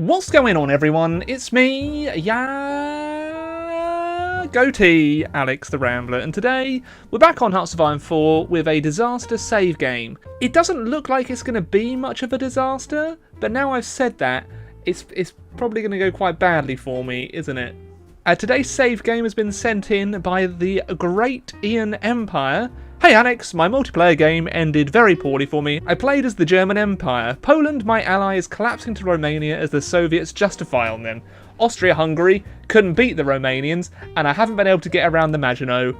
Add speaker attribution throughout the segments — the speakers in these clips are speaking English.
Speaker 1: What's going on, everyone? It's me, Goatee, Alex the Rambler, and today we're back on HOI4 with a disaster save game. It doesn't look like it's going to be much of a disaster, but now I've said that, it's probably going to go quite badly for me, isn't it? Today's save game has been sent in by the Great Ian Empire. Hey Alex, my multiplayer game ended very poorly for me. I played as the German Empire. Poland, my ally, is collapsing to Romania as the Soviets justify on them. Austria-Hungary couldn't beat the Romanians, and I haven't been able to get around the Maginot.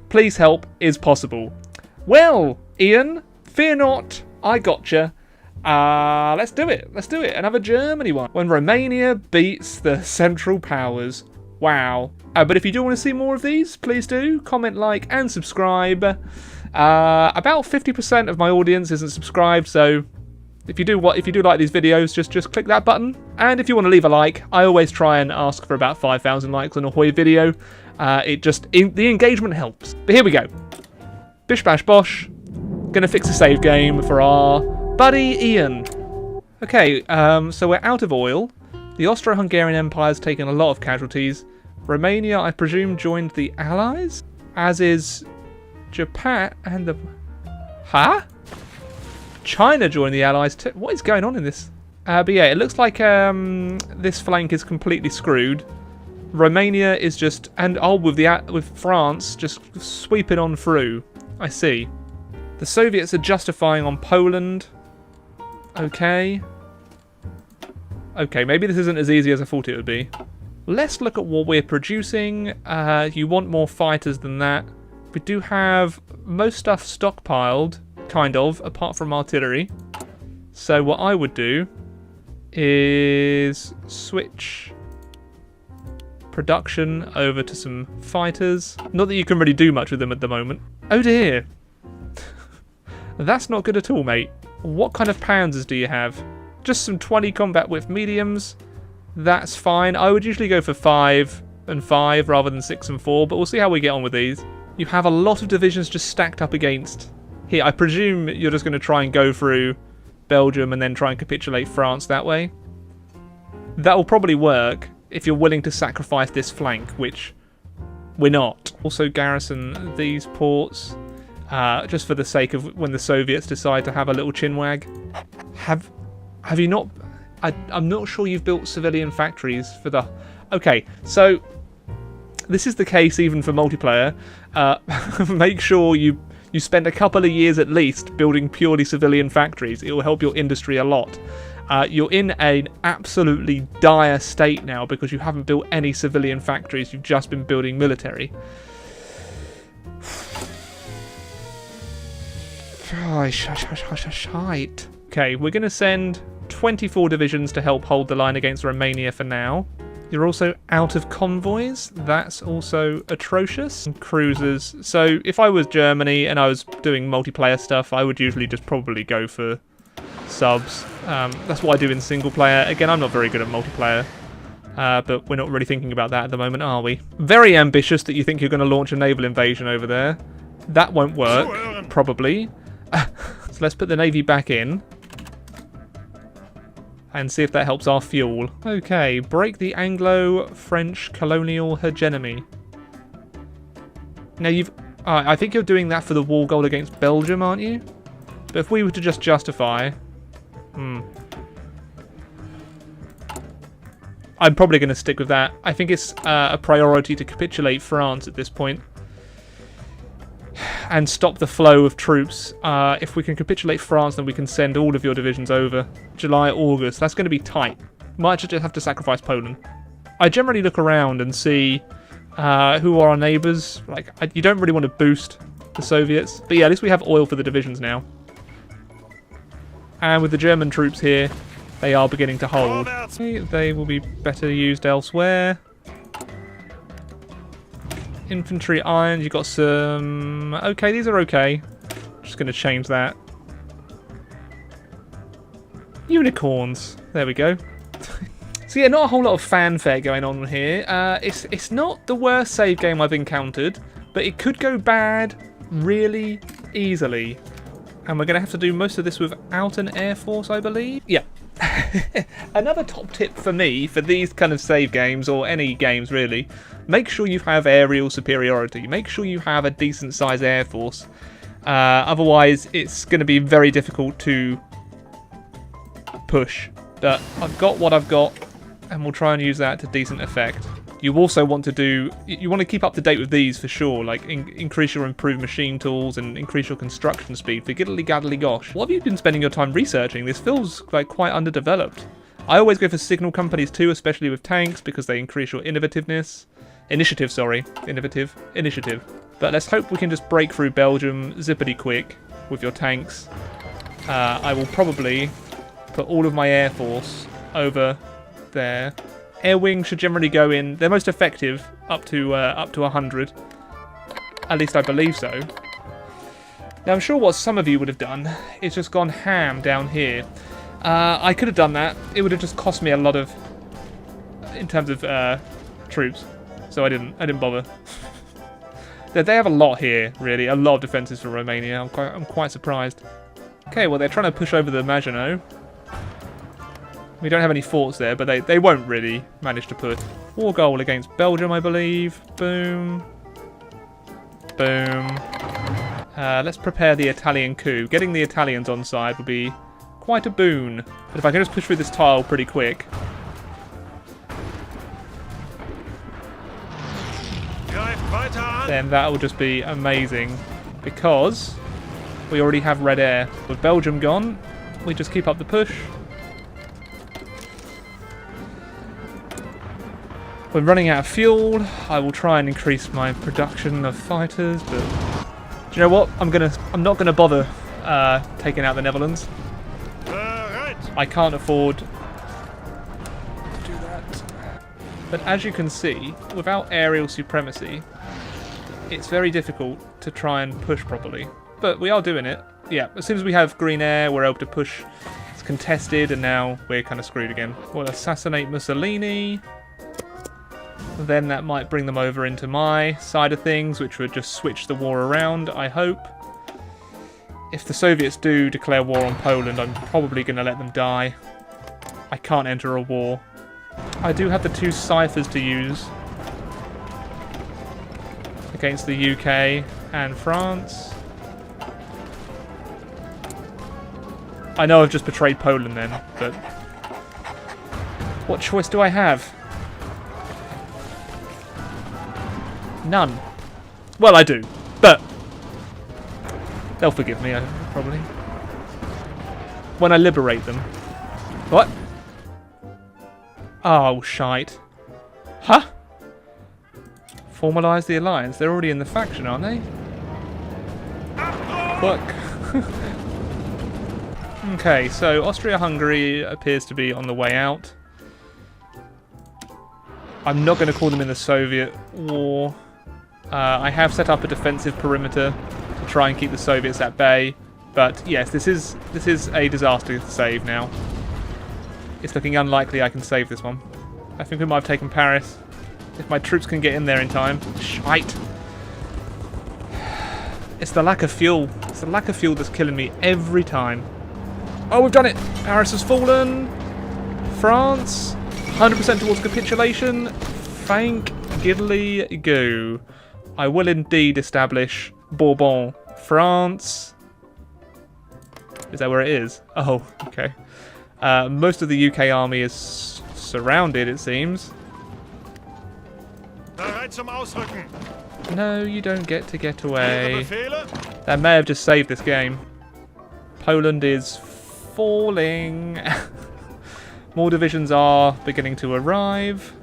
Speaker 1: Please help is possible. Well, Ian, fear not, I gotcha. Let's do it. Let's do it. Another Germany one. When Romania beats the Central Powers. Wow. But if you do want to see more of these, please do comment, like, and subscribe. About 50% of my audience isn't subscribed, so if you do like these videos, just click that button. And if you want to leave a like, I always try and ask for about 5,000 likes on a HOI video. The engagement helps. But here we go. Bish bash bosh. Gonna fix a save game for our buddy Ian. Okay, so we're out of oil. The Austro-Hungarian Empire's taken a lot of casualties. Romania, I presume, joined the Allies, as is Japan and the... Huh? China joined the Allies too. What is going on in this? But yeah, it looks like this flank is completely screwed. Romania is just... And with France just sweeping on through. I see. The Soviets are justifying on Poland. Okay. Okay, maybe this isn't as easy as I thought it would be. Let's look at what we're producing. You want more fighters than that. We do have most stuff stockpiled, kind of, apart from artillery. So what I would do is switch production over to some fighters. Not that you can really do much with them at the moment. Oh dear. That's not good at all, mate. What kind of panzers do you have? Just some 20 combat width mediums. That's fine. I would usually go for 5 and 5 rather than 6 and 4, but we'll see how we get on with these. You have a lot of divisions just stacked up against. Here, I presume you're just going to try and go through Belgium and then try and capitulate France that way. That will probably work if you're willing to sacrifice this flank, which we're not. Also garrison these ports, just for the sake of when the Soviets decide to have a little chinwag. Have you not... I'm not sure you've built civilian factories for the... Okay, so this is the case even for multiplayer. Make sure you spend a couple of years at least building purely civilian factories. It will help your industry a lot. You're in an absolutely dire state now because you haven't built any civilian factories. You've just been building military. Oh, shite. Okay, we're going to send 24 divisions to help hold the line against Romania for now. You're also out of convoys. That's also atrocious. And cruisers. So if I was Germany and I was doing multiplayer stuff, I would usually just probably go for subs. That's what I do in single player. Again, I'm not very good at multiplayer. But we're not really thinking about that at the moment, are we? Very ambitious that you think you're going to launch a naval invasion over there. That won't work, probably. So let's put the navy back in. And see if that helps our fuel. Okay, break the Anglo-French colonial hegemony. Now I think you're doing that for the war goal against Belgium, aren't you? But if we were to just justify... I'm probably going to stick with that. I think it's a priority to capitulate France at this point. And stop the flow of troops. If we can capitulate France, then we can send all of your divisions over. July, August. That's going to be tight. Might just have to sacrifice Poland. I generally look around and see who are our neighbours. Like, you don't really want to boost the Soviets. But yeah, at least we have oil for the divisions now. And with the German troops here, they are beginning to hold. They will be better used elsewhere. Infantry irons, you've got some... Okay, these are okay. Just going to change that. Unicorns. There we go. So yeah, not a whole lot of fanfare going on here. It's not the worst save game I've encountered, but it could go bad really easily. And we're going to have to do most of this without an air force, I believe. Yeah. Another top tip for me for these kind of save games, or any games really, make sure you have aerial superiority. Make sure you have a decent sized air force. Otherwise it's going to be very difficult to push. But I've got what I've got, and we'll try and use that to decent effect. You also want to keep up to date with these for sure, like increase your improved machine tools and increase your construction speed for giddly gaddly gosh. What have you been spending your time researching? This feels like quite underdeveloped. I always go for signal companies too, especially with tanks, because they increase your initiative. But let's hope we can just break through Belgium zippity quick with your tanks. I will probably put all of my air force over there. Air wings should generally go in. They're most effective up to 100. At least I believe so. Now I'm sure what some of you would have done is just gone ham down here. I could have done that. It would have just cost me a lot of, in terms of troops. So I didn't bother. They have a lot here, really. A lot of defences for Romania. I'm quite surprised. Okay, well they're trying to push over the Maginot. We don't have any forts there, but they won't really manage to put. War goal against Belgium, I believe. Boom. Boom. Let's prepare the Italian coup. Getting the Italians on side would be quite a boon. But if I can just push through this tile pretty quick. Then that will just be amazing. Because we already have red air. With Belgium gone, we just keep up the push. We're running out of fuel. I will try and increase my production of fighters, but do you know what? I'm not gonna bother taking out the Netherlands.
Speaker 2: Right.
Speaker 1: I can't afford to do that. But as you can see, without aerial supremacy, it's very difficult to try and push properly. But we are doing it. Yeah, as soon as we have green air, we're able to push. It's contested, and now we're kind of screwed again. We'll assassinate Mussolini. Then that might bring them over into my side of things, which would just switch the war around, I hope. If the Soviets do declare war on Poland, I'm probably going to let them die. I can't enter a war. I do have the 2 ciphers to use against the UK and France. I know I've just betrayed Poland then, but what choice do I have? None. Well, I do, but they'll forgive me, probably. When I liberate them. What? Oh, shite. Huh? Formalise the alliance. They're already in the faction, aren't they? Look. Okay, so Austria-Hungary appears to be on the way out. I'm not going to call them in the Soviet war. I have set up a defensive perimeter to try and keep the Soviets at bay. But yes, this is a disaster save now. It's looking unlikely I can save this one. I think we might have taken Paris. If my troops can get in there in time. Shite. It's the lack of fuel. It's the lack of fuel that's killing me every time. Oh, we've done it! Paris has fallen. France, 100% towards capitulation. Thank giddly goo. I will indeed establish Bourbon. France. Is that where it is? Oh, okay. Most of the UK army is surrounded, it seems. No, you don't get to get away. That may have just saved this game. Poland is falling. More divisions are beginning to arrive.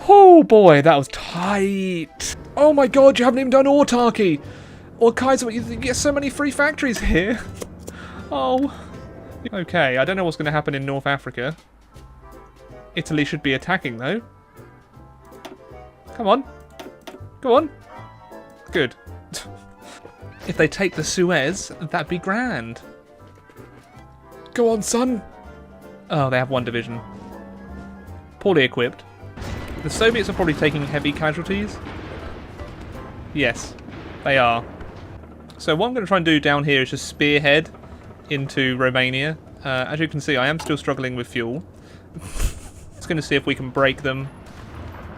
Speaker 1: Oh boy, that was tight. Oh my god, you haven't even done autarky. Or Kaiser, you get so many free factories here. Oh. Okay, I don't know what's going to happen in North Africa. Italy should be attacking though. Come on. Go on. Good. If they take the Suez, that'd be grand. Go on, son. Oh, they have one division. Poorly equipped. The Soviets are probably taking heavy casualties. Yes, they are. So what I'm going to try and do down here is just spearhead into Romania. As you can see, I am still struggling with fuel. Just going to see if we can break them.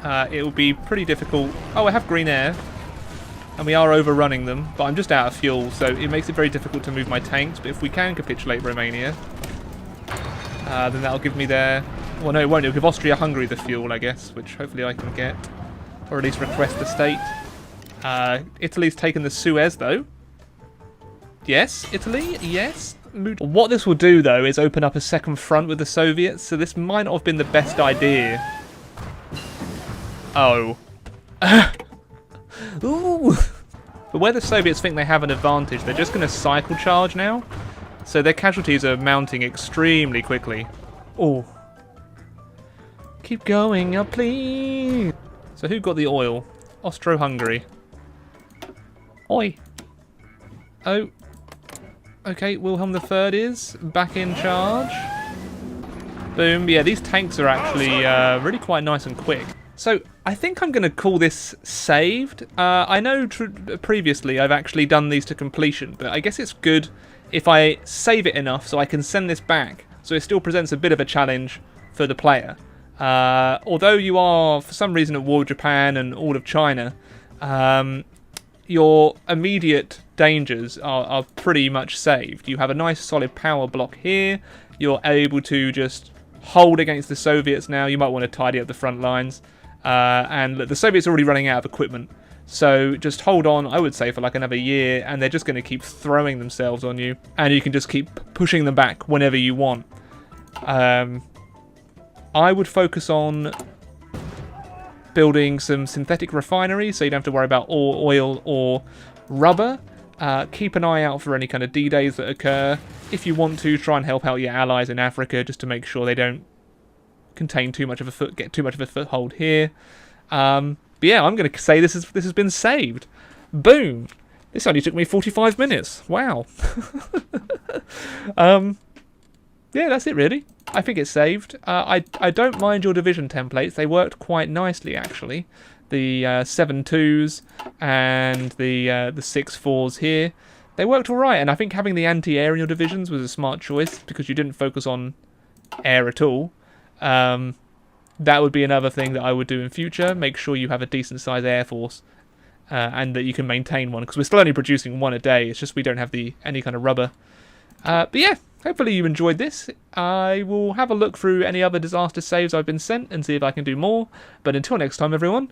Speaker 1: It will be pretty difficult. Oh, I have green air. And we are overrunning them, but I'm just out of fuel, so it makes it very difficult to move my tanks. But if we can capitulate Romania, then that'll give me their... Well, no, it won't. It'll give Austria-Hungary the fuel, I guess, which hopefully I can get. Or at least request the state. Italy's taken the Suez, though. Yes, Italy, yes. What this will do, though, is open up a second front with the Soviets, so this might not have been the best idea. Oh. Ooh. But where the Soviets think they have an advantage, they're just going to cycle charge now. So their casualties are mounting extremely quickly. Oh. Keep going up, please. So who got the oil? Austro-Hungary. Oi. Oh. Okay, Wilhelm III is back in charge. Boom. Yeah, these tanks are actually really quite nice and quick. So I think I'm going to call this saved. I know previously I've actually done these to completion, but I guess it's good if I save it enough so I can send this back. So it still presents a bit of a challenge for the player. Although you are, for some reason, at war with Japan and all of China, your immediate dangers are pretty much saved. You have a nice solid power block here. You're able to just hold against the Soviets now. You might want to tidy up the front lines. And look, the Soviets are already running out of equipment. So just hold on, I would say, for like another year, and they're just going to keep throwing themselves on you. And you can just keep pushing them back whenever you want. I would focus on building some synthetic refineries, so you don't have to worry about oil or rubber. Keep an eye out for any kind of D-days that occur. If you want to, try and help out your allies in Africa, just to make sure they don't contain too much of a get too much of a foothold here. But yeah, I'm going to say this has been saved. Boom! This only took me 45 minutes. Wow. Yeah, that's it really. I think it's saved. I don't mind your division templates. They worked quite nicely actually. The 7-2s and the 6-4s here. They worked alright, and I think having the anti-air in your divisions was a smart choice because you didn't focus on air at all. That would be another thing that I would do in future. Make sure you have a decent sized air force and that you can maintain one, because we're still only producing one a day. It's just we don't have any kind of rubber. But yeah, hopefully you enjoyed this. I will have a look through any other disaster saves I've been sent and see if I can do more. But until next time, everyone,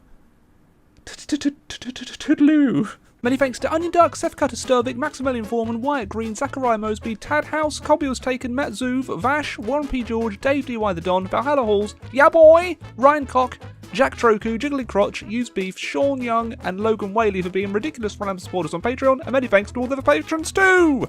Speaker 1: toodaloo. Many thanks to Onion Duck, Seth Cutter Sturvik, Maximilian Foreman, Wyatt Green, Zachariah Mosby, Tad House, Colby Was Taken, Matt Zoov, Vash, Warren P. George, Dave D.Y. The Don, Valhalla Halls, Ya Boy, Ryan Cock, Jack Troku, Jiggly Crotch, Used Beef, Sean Young, and Logan Whaley for being ridiculous Rambler supporters on Patreon, and many thanks to all the other patrons too!